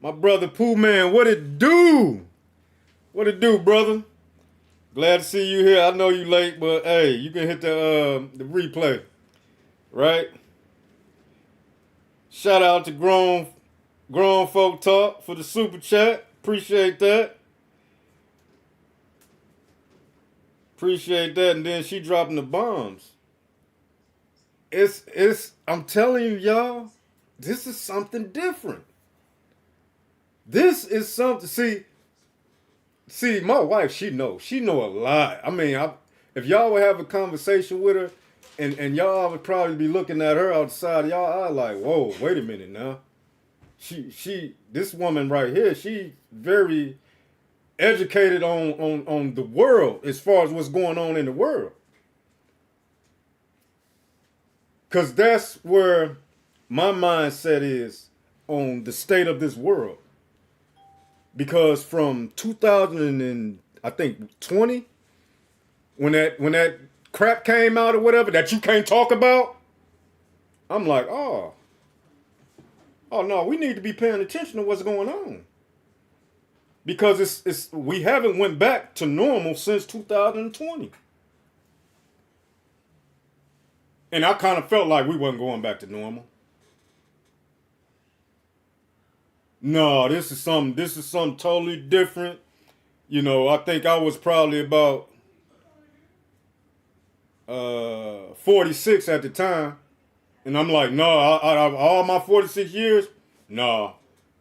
my brother Pooh Man. What it do? What it do, brother? Glad to see you here. I know you late, but hey, you can hit the replay, right? Shout out to grown folk talk for the super chat. Appreciate that. Appreciate that. And then she dropping the bombs. I'm telling you, y'all, this is something different. This is something. See, my wife, she know a lot. I mean, if y'all would have a conversation with her, and y'all would probably be looking at her outside, y'all are like, whoa, wait a minute now. This woman right here, she very educated on the world as far as what's going on in the world. Because that's where my mindset is on the state of this world. Because from 2020, when that crap came out or whatever that you can't talk about, I'm like, oh no, we need to be paying attention to what's going on. Because we haven't went back to normal since 2020. And I kind of felt like we wasn't going back to normal. No, this is something totally different. You know, I think I was probably about 46 at the time. And I'm like, no, out of all my 46 years, no,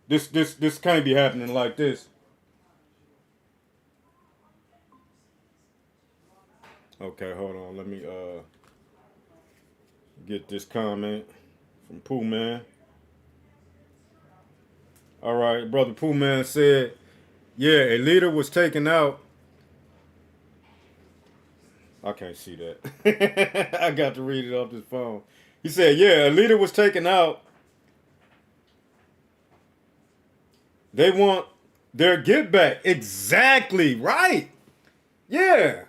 this can't be happening like this. Okay, hold on. Let me get this comment from Pooh Man. All right, brother Pooh Man said, yeah, a leader was taken out. I can't see that. I got to read it off this phone. He said, yeah, a leader was taken out. They want their get back. Exactly, right. Yeah.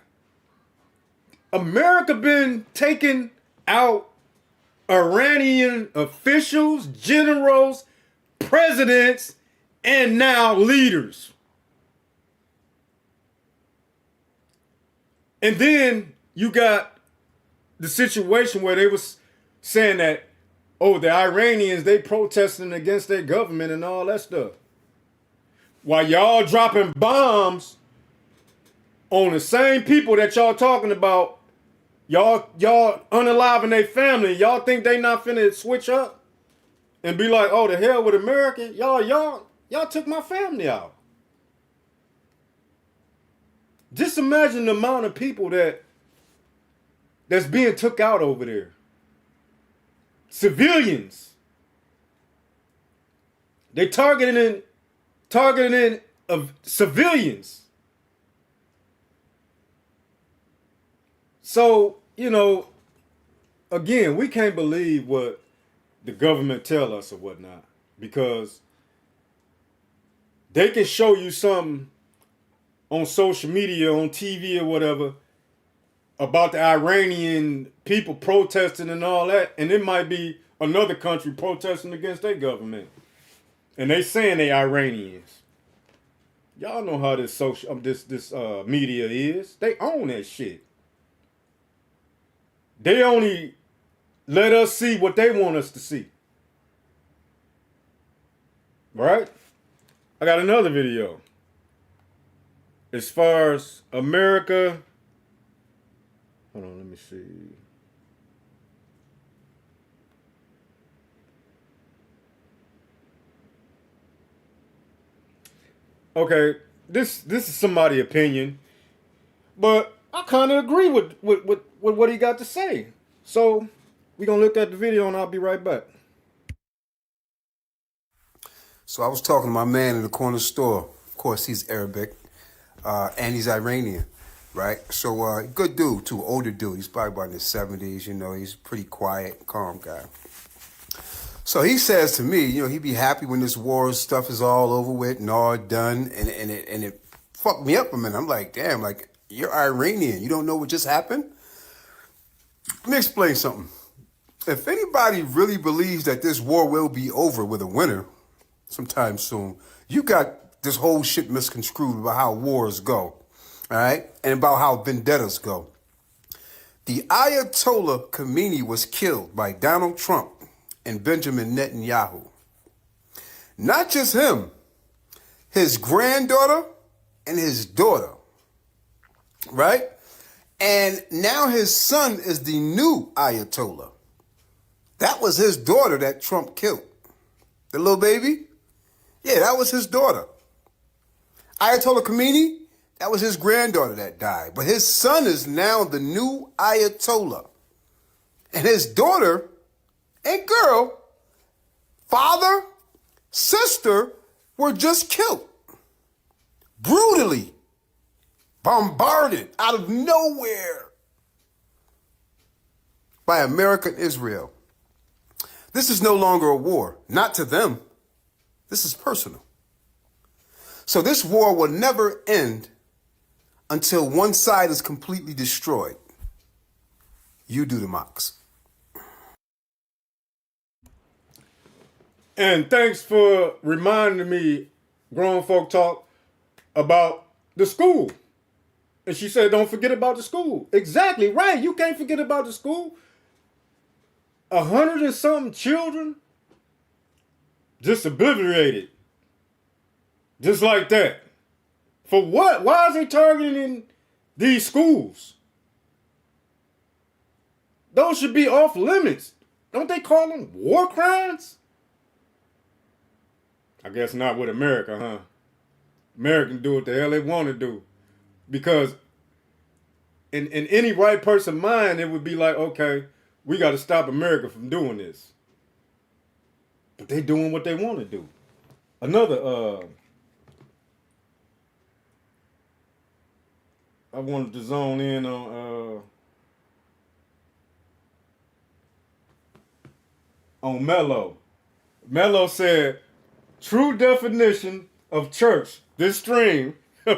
America been taking out Iranian officials, generals, presidents, and now leaders. And then you got the situation where they was saying that, oh, the Iranians, they protesting against their government and all that stuff. While y'all dropping bombs on the same people that y'all talking about, y'all unaliving their family, y'all think they not finna switch up and be like, oh, the hell with America? Y'all took my family out. Just imagine the amount of people that's being took out over there. Civilians. They targeting of civilians. So, you know, again, we can't believe what the government tell us or whatnot, because they can show you something on social media, on TV or whatever, about the Iranian people protesting and all that, and it might be another country protesting against their government, and they saying they Iranians. Y'all know how this media is. They own that shit. They only let us see what they want us to see. Right? I got another video. As far as America, hold on, let me see. Okay, this is somebody's opinion, but I kind of agree with what he got to say. So we're gonna look at the video and I'll be right back. So I was talking to my man in the corner store. Of course, he's Arabic, and he's Iranian, right? So good dude too, older dude. He's probably about in his 70s. You know, he's a pretty quiet, calm guy. So he says to me, you know, he'd be happy when this war stuff is all over with and all done, and it fucked me up a minute. I'm like, damn, like, you're Iranian. You don't know what just happened? Let me explain something. If anybody really believes that this war will be over with a winner sometime soon, you got this whole shit misconstrued about how wars go, all right? And about how vendettas go. The Ayatollah Khomeini was killed by Donald Trump and Benjamin Netanyahu. Not just him, his granddaughter and his daughter, right? And now his son is the new Ayatollah. That was his daughter that Trump killed. The little baby? Yeah, that was his daughter. Ayatollah Khomeini, that was his granddaughter that died. But his son is now the new Ayatollah. And his daughter and girl, father, sister were just killed. Brutally bombarded out of nowhere by America and Israel. This is no longer a war. Not to them. This is personal. So this war will never end until one side is completely destroyed. You do the mocks. And thanks for reminding me, Grown Folk Talk, about the school. And she said, don't forget about the school. Exactly right. You can't forget about the school. 100 and something children just obliterated. Just like that. For what? Why is they targeting these schools? Those should be off limits. Don't they call them war crimes? I guess not with America, huh? America can do what the hell they want to do. Because in any right person mind, it would be like, okay, we got to stop America from doing this. But they doing what they want to do. Another, I wanted to zone in on Mello. Mello said, true definition of church, this stream.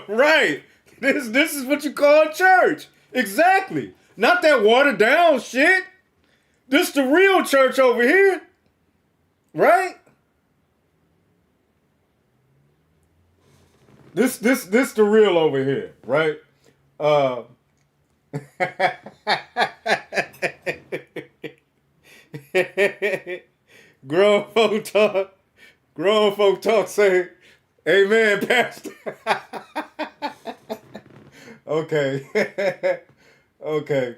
Right. This is what you call church. Exactly. Not that watered down shit. This the real church over here. Right? This the real over here, right? Grown folk talk say, amen, Pastor. Okay. Okay.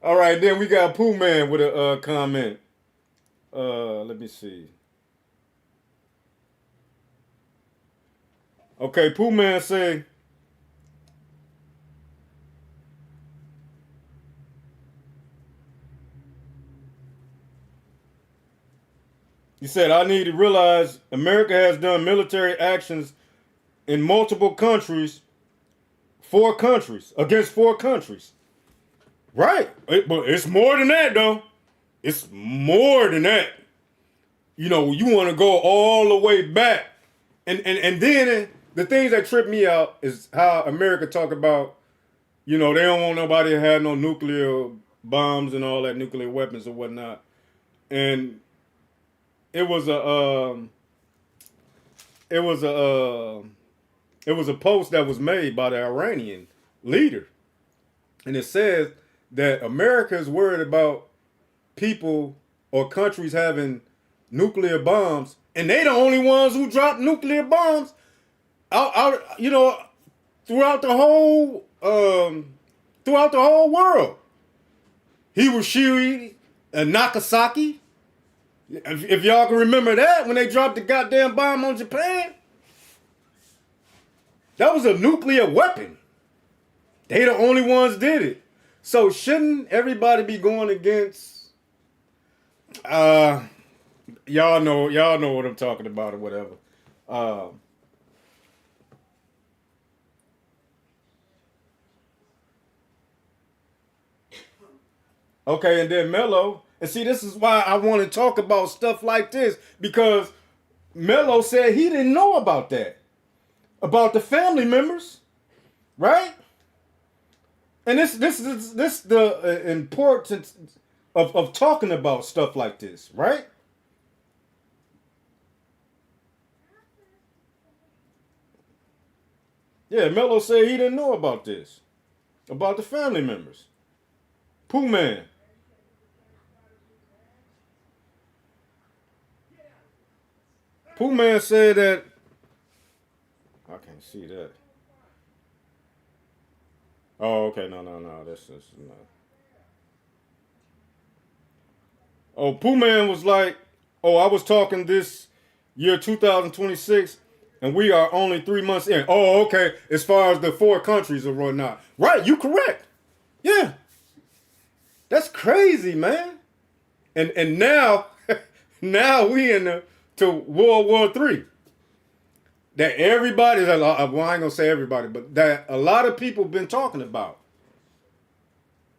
All right, then we got Pooh Man with a comment. Let me see. Okay, Pooh Man say, he said, I need to realize America has done military actions in multiple countries, against 4 countries. Right. But it's more than that, though. It's more than that. You know, you want to go all the way back. And then the things that trip me out is how America talk about, you know, they don't want nobody to have no nuclear bombs and all that, nuclear weapons or whatnot. And it was a post that was made by the Iranian leader. And it says that America is worried about people or countries having nuclear bombs, and they the only ones who drop nuclear bombs out you know, throughout the whole world. Hiroshima and Nagasaki. If y'all can remember that, when they dropped the goddamn bomb on Japan, that was a nuclear weapon. They the only ones did it. So shouldn't everybody be going against y'all know what I'm talking about or whatever. Okay, and then Mello, and see, this is why I want to talk about stuff like this, because Mello said he didn't know about that. About the family members, right? And this the importance of talking about stuff like this, right? Yeah, Mello said he didn't know about this. About the family members. Pooh Man. Pooh Man said that, I can't see that. Oh, okay, no, that's not. Oh, Pooh Man was like, oh, I was talking this year 2026 And we are only 3 months in. Oh, okay. As far as the 4 countries or whatnot. Right, you correct. Yeah. That's crazy, man. And now, now we to World War III. That everybody's, well, I ain't gonna say everybody, but that a lot of people been talking about.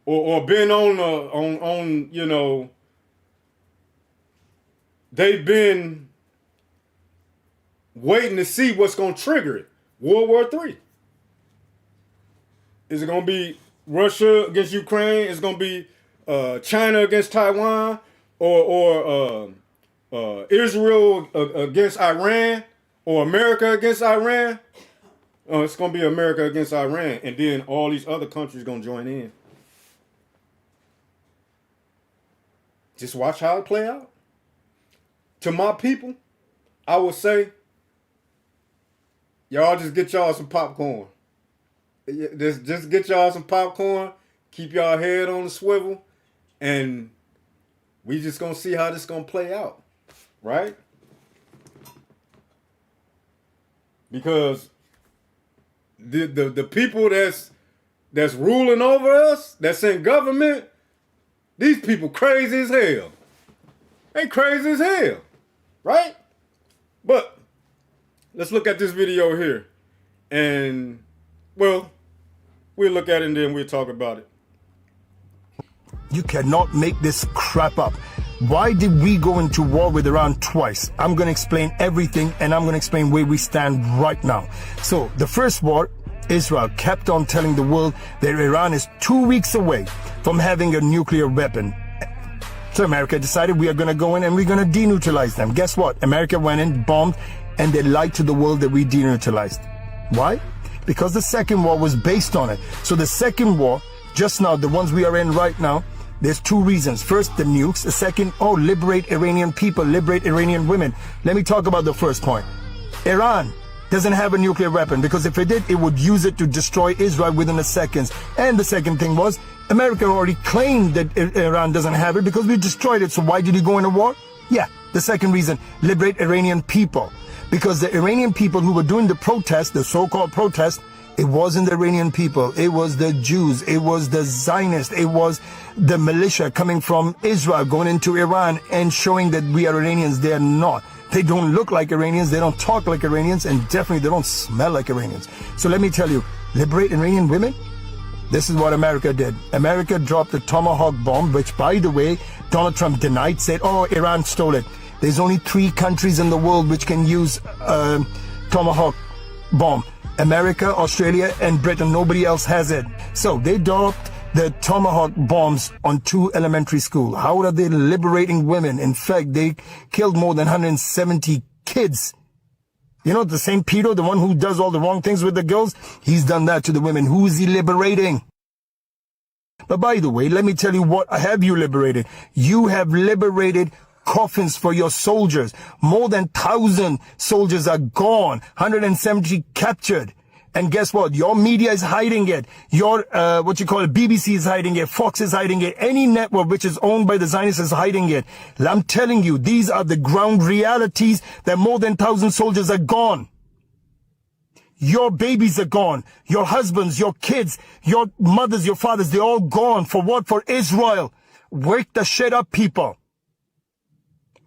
Or been on you know, they've been waiting to see what's gonna trigger it. World War III. Is it gonna be Russia against Ukraine? Is it gonna be China against Taiwan? Or Israel against Iran? Or America against Iran? It's gonna be America against Iran, and then all these other countries gonna join in. Just watch how it play out. To my people, I would say, y'all just get y'all some popcorn. Just get y'all some popcorn. Keep y'all head on the swivel, and we just gonna see how this gonna play out, right? Because the people that's ruling over us, that's in government, these people crazy as hell. They crazy as hell, right? But let's look at this video here, and well, we'll look at it and then we'll talk about it. You cannot make this crap up. Why did we go into war with Iran twice? I'm going to explain everything, and I'm going to explain where we stand right now. So the first war, Israel kept on telling the world that Iran is 2 weeks away from having a nuclear weapon. So America decided we are going to go in and we're going to deneutralize them. Guess what? America went in, bombed, and they lied to the world that we deneutralized. Why? Because the second war was based on it. So the second war, just now, the ones we are in right now, there's 2 reasons. First, the nukes. The second, liberate Iranian people, liberate Iranian women. Let me talk about the first point. Iran doesn't have a nuclear weapon, because if it did, it would use it to destroy Israel within a second. And the second thing was, America already claimed that Iran doesn't have it because we destroyed it. So why did he go into war? Yeah, the second reason, liberate Iranian people. Because the Iranian people who were doing the protest, the so-called protest, it wasn't the Iranian people, it was the Jews, it was the Zionists, it was the militia coming from Israel going into Iran and showing that we are Iranians. They are not. They don't look like Iranians, they don't talk like Iranians, and definitely they don't smell like Iranians. So let me tell you, liberate Iranian women? This is what America did. America dropped the Tomahawk bomb, which, by the way, Donald Trump denied, said, oh, Iran stole it. There's only 3 countries in the world which can use Tomahawk bomb. America, Australia, and Britain. Nobody else has it. So they dropped the Tomahawk bombs on 2 elementary schools. How are they liberating women? In fact, they killed more than 170 kids. You know, the same pedo, the one who does all the wrong things with the girls, he's done that to the women. Who is he liberating? But by the way, let me tell you what have you liberated. You have liberated coffins for your soldiers. More than 1,000 soldiers are gone. 170 captured. And guess what? Your media is hiding it. Your, BBC is hiding it. Fox is hiding it. Any network which is owned by the Zionists is hiding it. I'm telling you, these are the ground realities that more than 1,000 soldiers are gone. Your babies are gone. Your husbands, your kids, your mothers, your fathers, they're all gone. For what? For Israel. Wake the shit up, people.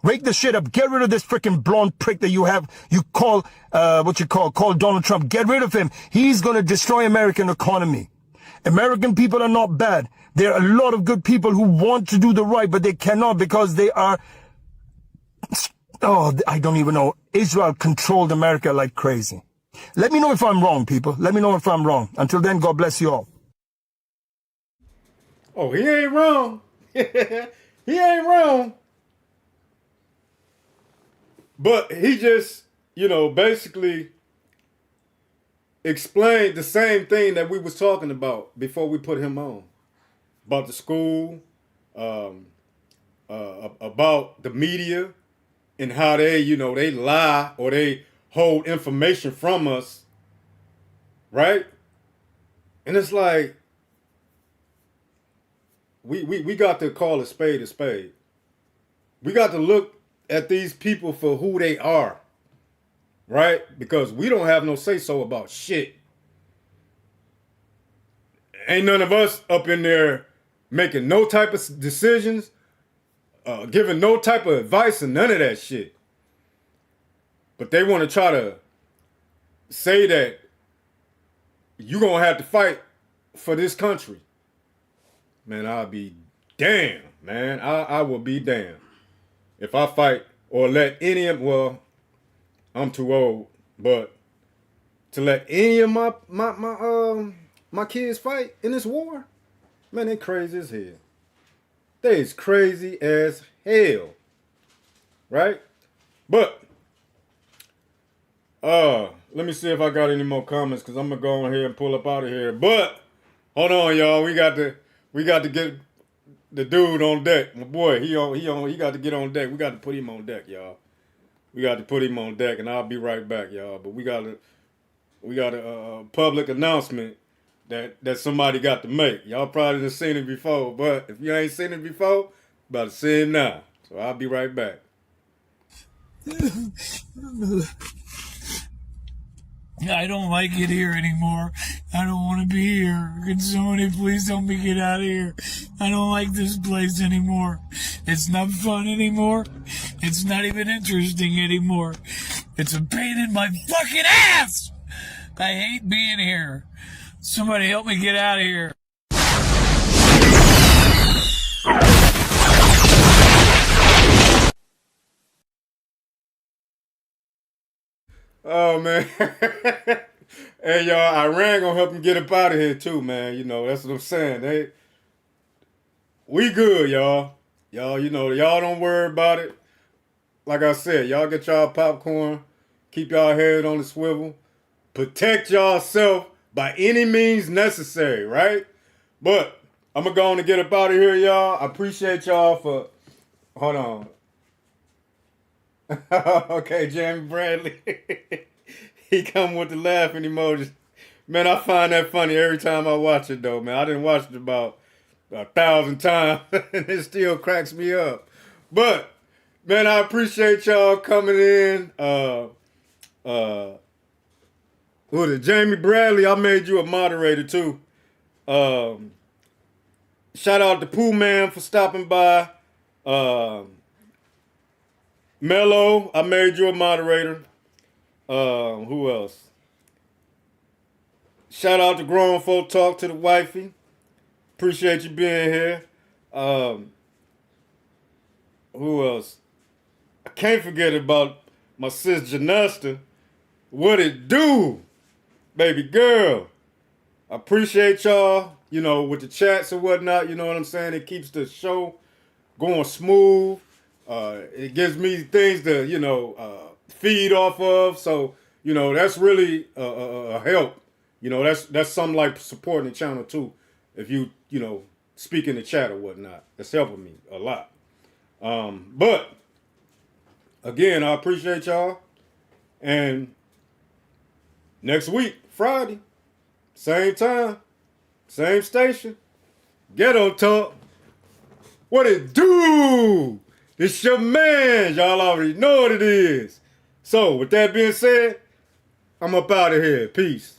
Wake the shit up. Get rid of this freaking blonde prick that you have. You call Donald Trump. Get rid of him. He's going to destroy American economy. American people are not bad. There are a lot of good people who want to do the right, but they cannot because they are, I don't even know. Israel controlled America like crazy. Let me know if I'm wrong, people. Let me know if I'm wrong. Until then, God bless you all. Oh, he ain't wrong. He ain't wrong. But he just, basically explained the same thing that we was talking about before we put him on. About the school, about the media, and how they, they lie or they hold information from us, right? And it's like, we got to call a spade a spade. We got to look at these people for who they are. right? Because we don't have no say-so about shit. Ain't none of us up in there making no type of decisions, giving no type of advice and none of that shit. But they want to try to say that you gonna have to fight for this country. Man, I'll be damned, man. I will be damned if I fight or let any of, well, I'm too old, but to let any of my kids fight in this war, man, they crazy as hell. They is crazy as hell, right? But let me see if I got any more comments because I'm gonna go on here and pull up out of here. But hold on, y'all. We got to get the dude on deck. My boy, he got to get on deck. We got to put him on deck, y'all. We got to put him on deck, and I'll be right back, y'all. But we got a public announcement that somebody got to make. Y'all probably done seen it before, but if you ain't seen it before, about to see it now. So I'll be right back. I don't like it here anymore. I don't want to be here. Can somebody please help me get out of here? I don't like this place anymore. It's not fun anymore. It's not even interesting anymore. It's a pain in my fucking ass! I hate being here. Somebody help me get out of here. Oh, man. Hey, y'all, Iran gonna help him get up out of here, too, man. You know, that's what I'm saying. We good, y'all. Y'all, you know, y'all don't worry about it. Like I said, y'all get y'all popcorn. Keep y'all head on the swivel. Protect yourself by any means necessary, right? But I'm gonna go on and get up out of here, y'all. I appreciate y'all for... Hold on. Okay, Jamie Bradley. He come with the laughing emojis. Man, I find that funny every time I watch it, though, man. I didn't watch it about 1,000 times, and it still cracks me up. But, man, I appreciate y'all coming in. Who is it? Jamie Bradley, I made you a moderator, too. Shout out to Pooh Man for stopping by. Mello, I made you a moderator. Who else? Shout out to Grown Folk Talk to the wifey. Appreciate you being here. Who else? I can't forget about my sis Janesta. What it do, baby girl? I appreciate y'all, you know, with the chats and whatnot, you know what I'm saying? It keeps the show going smooth. It gives me things to, you know, feed off of. So, you know, that's really a help. You know, that's something like supporting the channel too. If you know, speak in the chat or whatnot, that's helping me a lot. But again, I appreciate y'all. And next week, Friday, same time, same station, Ghetto Talk. What it do? It's your man. Y'all already know what it is. So, with that being said, I'm up out of here. Peace.